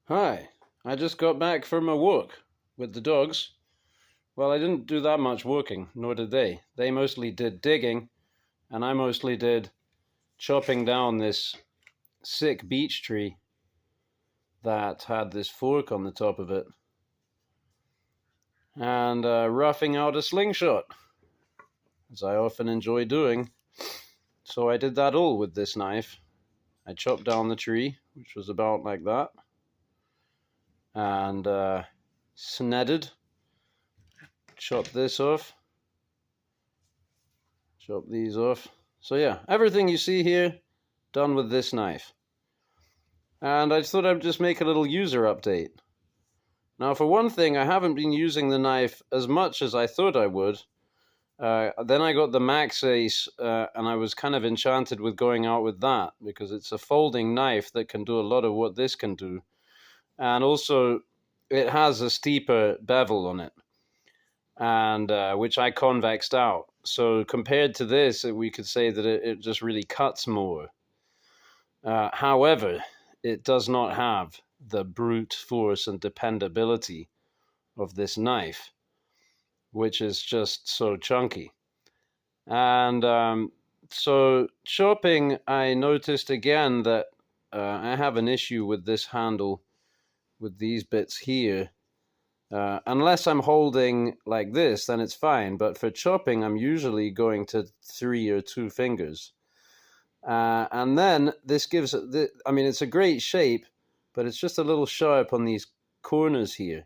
Hi, I just got back from a walk with the dogs. Well, I didn't do that much walking, nor did they. They mostly did digging, and I mostly did chopping down this sick beech tree that had this fork on the top of it, and roughing out a slingshot, as I often enjoy doing. So I did that all with this knife. I chopped down the tree, which was about like that, and snedded, chopped this off, chop these off. So yeah, everything you see here, done with this knife. And I thought I'd just make a little user update. Now, for one thing, I haven't been using the knife as much as I thought I would. Then I got the Max Ace, and I was kind of enchanted with going out with that, because it's a folding knife that can do a lot of what this can do. And also, it has a steeper bevel on it, and which I convexed out. So compared to this, we could say that it just really cuts more. However, it does not have the brute force and dependability of this knife, which is just so chunky. And so chopping, I noticed again that I have an issue with this handle, with these bits here. Unless I'm holding like this, then it's fine. But for chopping, I'm usually going to 3 or 2 fingers. And then this gives, I mean, it's a great shape, but it's just a little sharp on these corners here.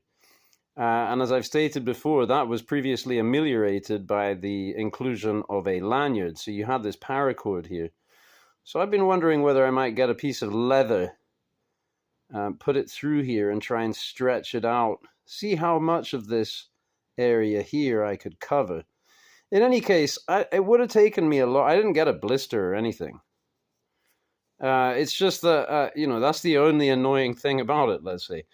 And as I've stated before, that was previously ameliorated by the inclusion of a lanyard. So you had this paracord here. So I've been wondering whether I might get a piece of leather, put it through here and try and stretch it out. See how much of this area here I could cover. In any case, it would have taken me a lot. I didn't get a blister or anything. It's just that, that's the only annoying thing about it, let's say.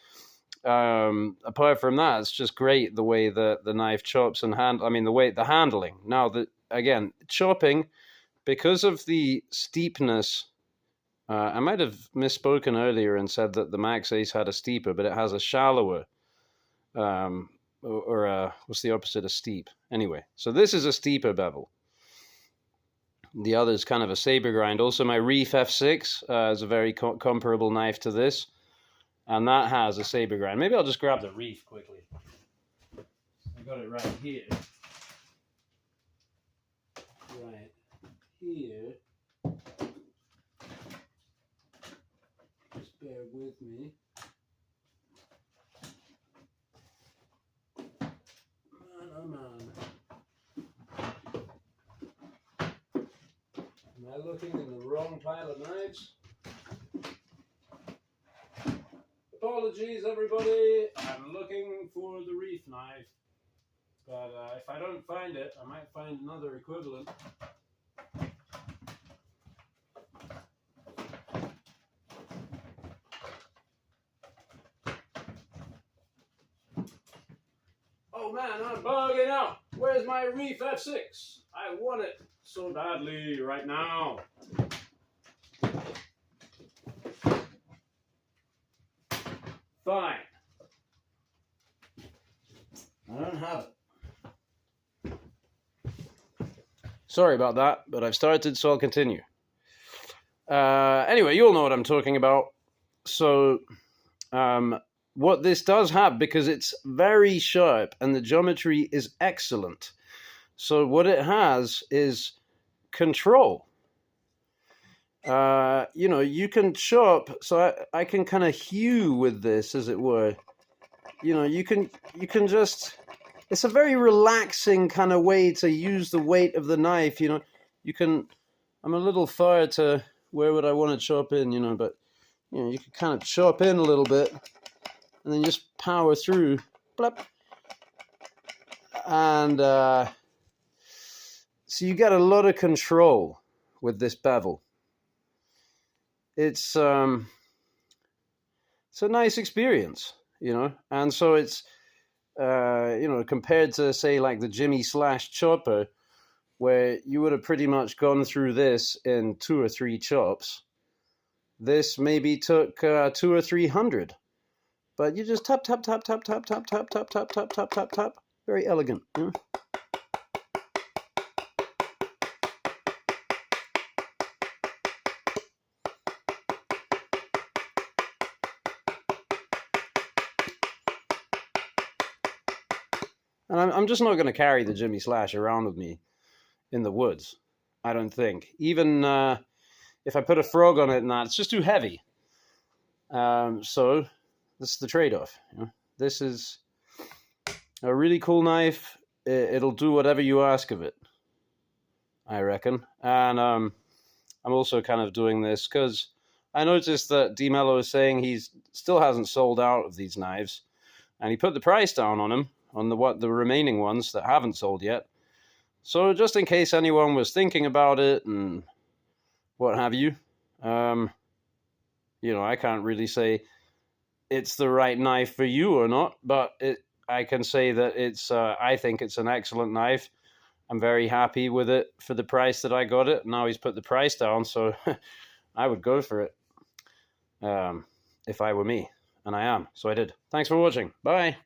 Apart from that, it's just great the way that the knife chops and the handling. Now, again, chopping, because of the steepness, I might have misspoken earlier and said that the Max Ace had a steeper, but it has a shallower, what's the opposite of steep? Anyway, so this is a steeper bevel. The other is kind of a saber grind. Also, my Reef F6 is a very comparable knife to this, and that has a saber grind. Maybe I'll just grab the Reef quickly. I got it right here. Right here. Just bear with me. Man, oh man. Am I looking in the wrong pile of knives? Apologies, everybody. I'm looking for the Reef knife. But if I don't find it, I might find another equivalent. Oh man, I'm bugging out. Where's my Reef F6? I want it so badly right now. Fine. I don't have it. Sorry about that, but I've started, so I'll continue. Anyway, you all know what I'm talking about. So, what this does have, because it's very sharp and the geometry is excellent, so what it has is control. You can chop, so I can kind of hew with this, as it were. You can just, it's a very relaxing kind of way to use the weight of the knife. I'm a little far to where would I want to chop in, but you can kind of chop in a little bit and then just power through, blip. And so you get a lot of control with this bevel. It's a nice experience, and so it's, compared to, say, like the Jimmy Slash chopper, where you would have pretty much gone through this in 2 or 3 chops. This maybe took 200 or 300. but you just tap, tap, tap, tap, tap, tap, tap, tap, tap, tap, tap, tap, tap. Very elegant. Yeah? And I'm just not going to carry the Jimmy Slash around with me in the woods. I don't think. Even if I put a frog on it and that, it's just too heavy. So this is the trade-off. You know? This is a really cool knife. It'll do whatever you ask of it, I reckon. And I'm also kind of doing this because I noticed that DeMello is saying he still hasn't sold out of these knives, and he put the price down on them, on the remaining ones that haven't sold yet. So just in case anyone was thinking about it and what have you, I can't really say it's the right knife for you or not, but I can say that I think it's an excellent knife. I'm very happy with it for the price that I got it. Now he's put the price down, so I would go for it if I were me, and I am, so I did. Thanks for watching. Bye.